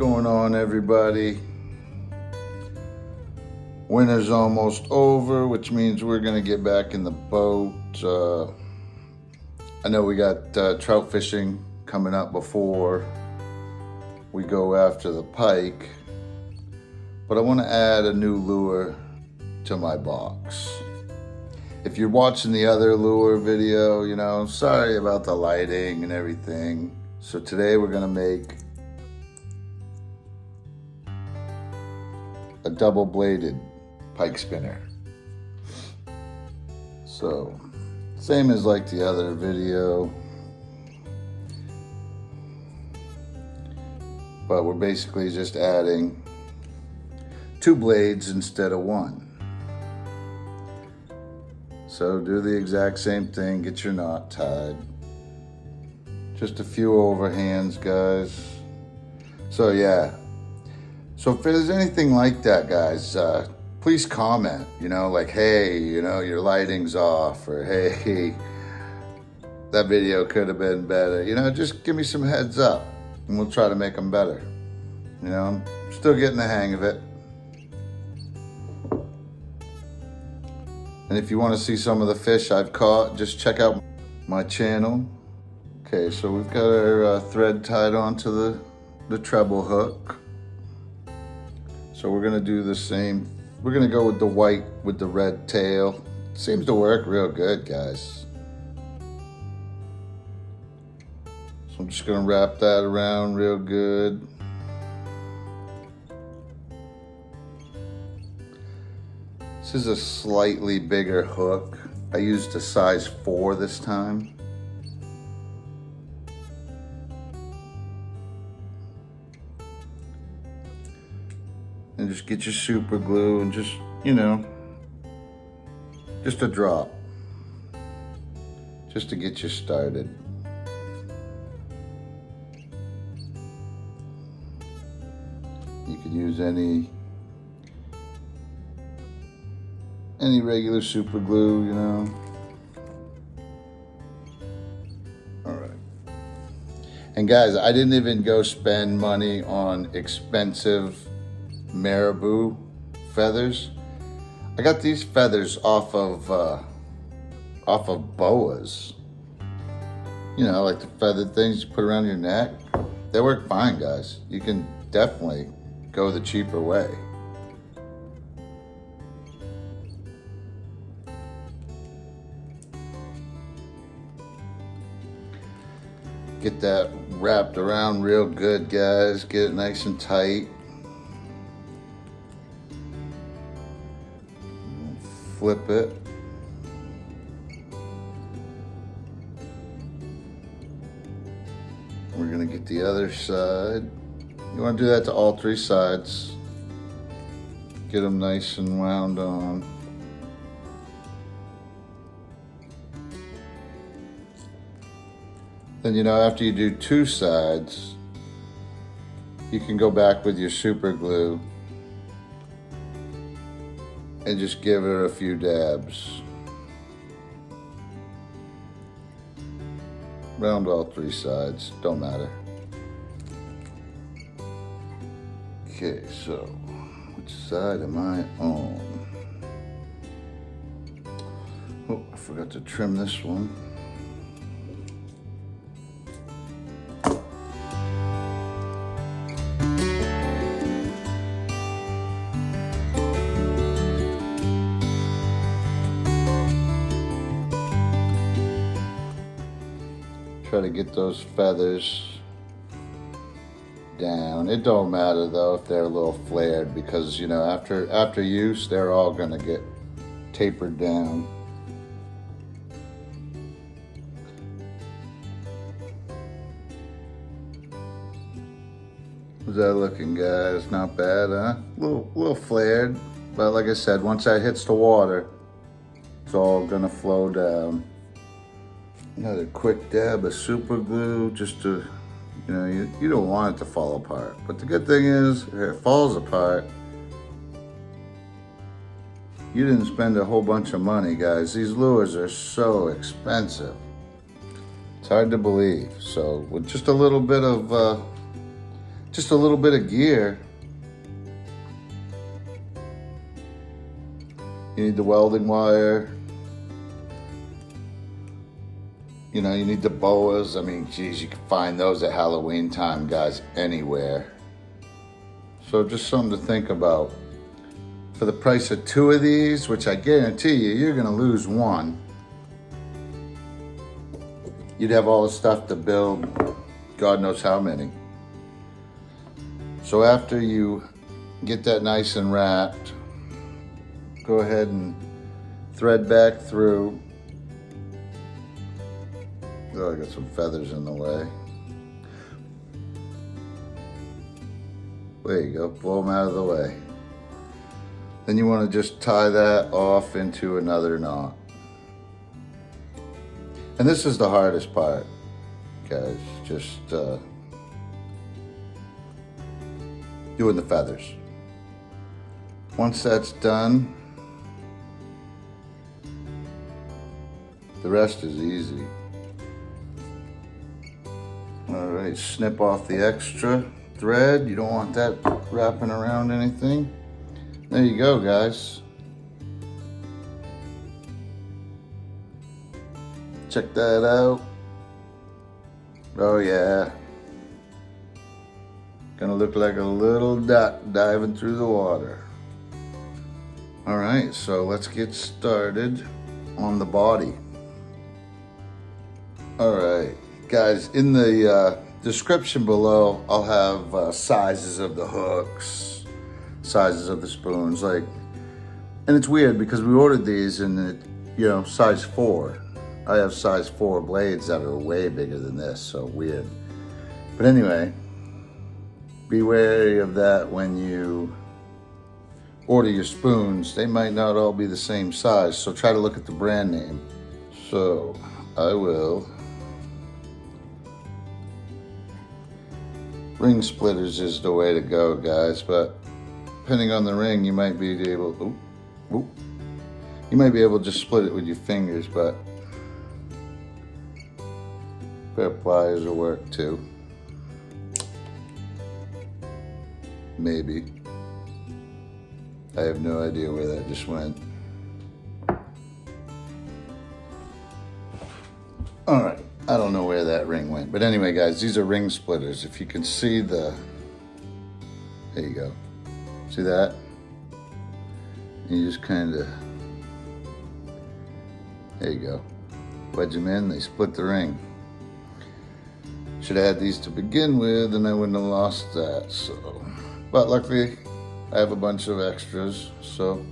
going on, everybody? Winter's almost over, which means we're gonna get back in the boat. I know we got trout fishing coming up before we go after the pike, but I want to add a new lure to my box. If you're watching the other lure video, you know, sorry about the lighting and everything. So today we're gonna make a double-bladed pike spinner. So, same as like the other video, but we're basically just adding 2 blades instead of 1. So do the exact same thing, get your knot tied. Just a few overhands, guys. So yeah. So if there's anything like that, guys, please comment, you know, like, hey, you know, your lighting's off, or hey, that video could have been better. You know, just give me some heads up and we'll try to make them better. You know, I'm still getting the hang of it. And if you want to see some of the fish I've caught, just check out my channel. Okay, so we've got our thread tied onto the treble hook. So we're gonna do the same. We're gonna go with the white with the red tail. Seems to work real good, guys. So I'm just gonna wrap that around real good. This is a slightly bigger hook. I used a size 4 this time. And just get your super glue and just, you know, just a drop. Just to get you started. You could use any regular super glue, you know. All right. And guys, I didn't even go spend money on expensive marabou feathers. I got these feathers off of boas. You know, like the feathered things you put around your neck. They work fine, guys. You can definitely go the cheaper way. Get that wrapped around real good, guys. Get it nice and tight. Flip it. We're gonna get the other side. You wanna do that to all 3 sides. Get them nice and wound on. Then, you know, after you do 2 sides, you can go back with your super glue and just give it a few dabs. Round all 3 sides, don't matter. Okay, so which side am I on? Oh, I forgot to trim this one. Try to get those feathers down. It don't matter though if they're a little flared, because you know after use they're all gonna get tapered down. How's that looking, guys? Not bad, huh? A little flared, but like I said, once that hits the water, it's all gonna flow down. Another quick dab of super glue, just to, you know, you don't want it to fall apart. But the good thing is, if it falls apart, you didn't spend a whole bunch of money, guys. These lures are so expensive. It's hard to believe. So with just a little bit of just a little bit of gear. You need the welding wire. You know, you need the boas. I mean, geez, you can find those at Halloween time, guys, anywhere. So just something to think about. For the price of 2 of these, which I guarantee you, you're gonna lose one, you'd have all the stuff to build God knows how many. So after you get that nice and wrapped, go ahead and thread back through. Oh, I got some feathers in the way. There you go, blow them out of the way. Then you want to just tie that off into another knot. And this is the hardest part, guys, just doing the feathers. Once that's done, the rest is easy. All right, snip off the extra thread. You don't want that wrapping around anything. There you go, guys. Check that out. Oh yeah. Gonna look like a little duck diving through the water. All right, so let's get started on the body. All right. Guys, in the description below, I'll have sizes of the hooks, sizes of the spoons, and it's weird because we ordered these in size 4. I have size 4 blades that are way bigger than this, so weird. But anyway, be wary of that when you order your spoons. They might not all be the same size, so try to look at the brand name. So I will. Ring splitters is the way to go, guys, but depending on the ring, you might be able to just split it with your fingers, but a pair of pliers will work too. Maybe. I have no idea where that just went. All right. I don't know where that ring went, but anyway, guys, these are ring splitters. If you can see there you go. See that? And you just kind of, there you go. Wedge them in, they split the ring. Should have had these to begin with and I wouldn't have lost that, so. But luckily, I have a bunch of extras, so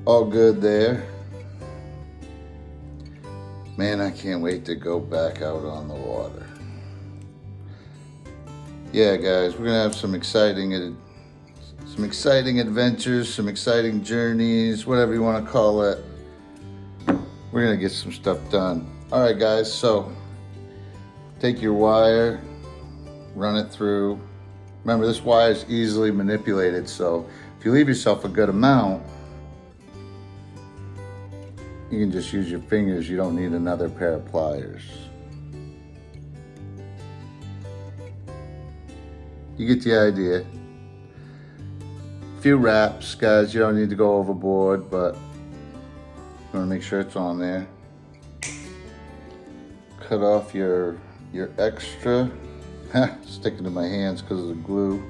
all good there. Man, I can't wait to go back out on the water. Yeah, guys, we're gonna have some exciting adventures, some exciting journeys, whatever you want to call it. We're gonna get some stuff done. All right, guys, so take your wire, run it through. Remember, this wire is easily manipulated, so if you leave yourself a good amount, you can just use your fingers. You don't need another pair of pliers. You get the idea. A few wraps, guys. You don't need to go overboard, but you want to make sure it's on there. Cut off your extra. Sticking to my hands because of the glue.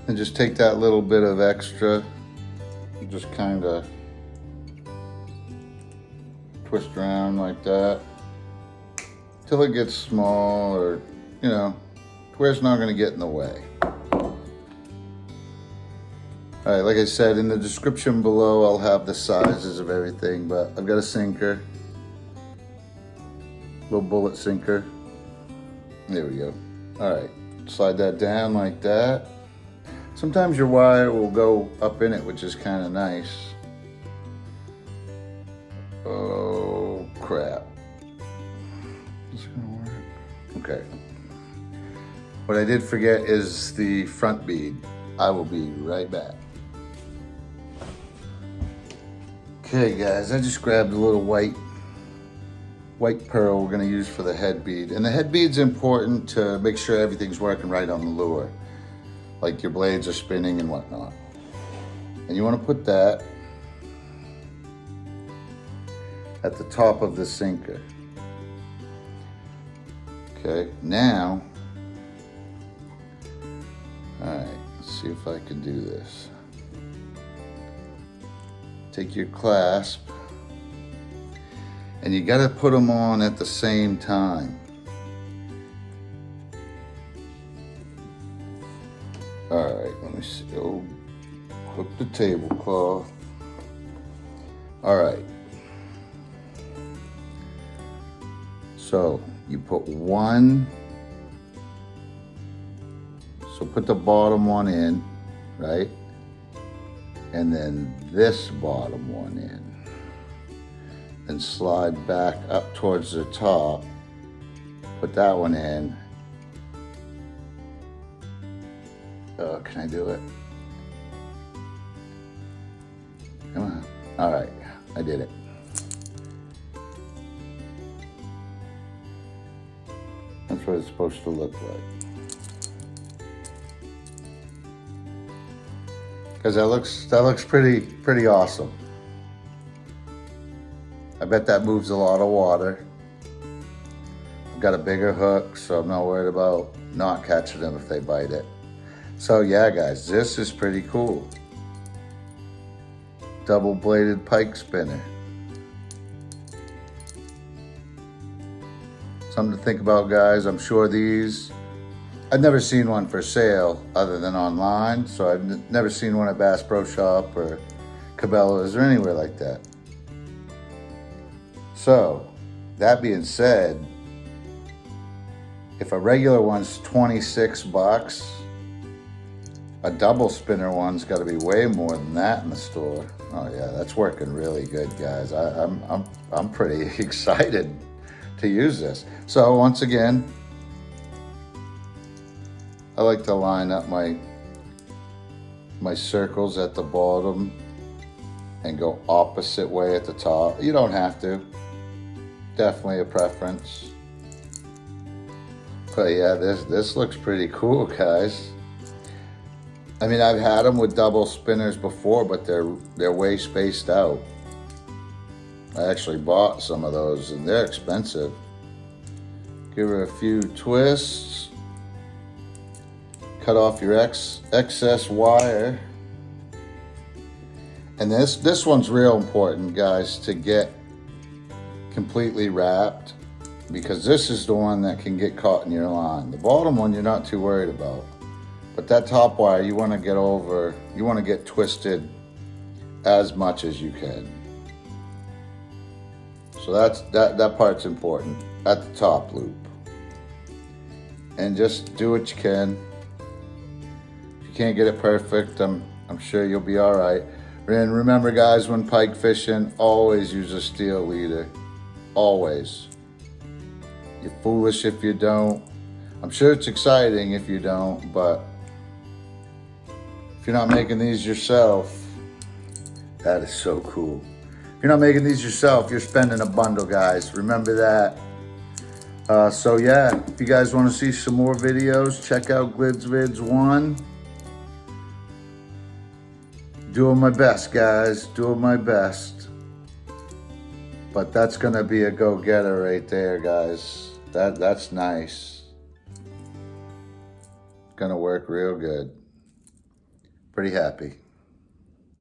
And just take that little bit of extra. Just kind of twist around like that till it gets small, or to where it's not going to get in the way. All right, like I said, in the description below I'll have the sizes of everything, but I've got a sinker, little bullet sinker. There we go. All right, slide that down like that. Sometimes your wire will go up in it, which is kind of nice. Oh, crap. Is this gonna work? Okay. What I did forget is the front bead. I will be right back. Okay, guys, I just grabbed a little white white pearl we're gonna use for the head bead. And the head bead's important to make sure everything's working right on the lure. Like your blades are spinning and whatnot. And you wanna put that at the top of the sinker. Okay, now, all right, let's see if I can do this. Take your clasp, and you gotta put them on at the same time. All right, let me see. Oh, hook the tablecloth. All right. So you put one, so put the bottom one in, right? And then this bottom one in. Then slide back up towards the top, put that one in. Oh, can I do it? Come on. All right, I did it. That's what it's supposed to look like. Because that looks pretty awesome. I bet that moves a lot of water. I've got a bigger hook, so I'm not worried about not catching them if they bite it. So yeah, guys, this is pretty cool. Double-bladed pike spinner. Something to think about, guys. I'm sure these, I've never seen one for sale other than online, so I've never seen one at Bass Pro Shop or Cabela's or anywhere like that. So, that being said, if a regular one's 26 bucks, a double spinner one's got to be way more than that in the store. Oh yeah, that's working really good, guys. I'm pretty excited to use this. So once again, I like to line up my circles at the bottom and go opposite way at the top. You don't have to. Definitely a preference. But yeah, this looks pretty cool, guys. I mean, I've had them with double spinners before, but they're way spaced out. I actually bought some of those and they're expensive. Give her a few twists. Cut off your excess wire. And this one's real important, guys, to get completely wrapped, because this is the one that can get caught in your line. The bottom one you're not too worried about. But that top wire you want to get twisted as much as you can. So that part's important at the top loop. And just do what you can. If you can't get it perfect, I'm sure you'll be all right. And remember, guys, when pike fishing, always use a steel leader. Always. You're foolish if you don't. I'm sure it's exciting if you don't, but if you're not making these yourself, that is so cool. If you're not making these yourself, you're spending a bundle, guys. Remember that. So yeah, if you guys want to see some more videos, check out Glidsvids 1. Doing my best, guys. Doing my best. But that's gonna be a go-getter right there, guys. That's nice. Gonna work real good. Pretty happy.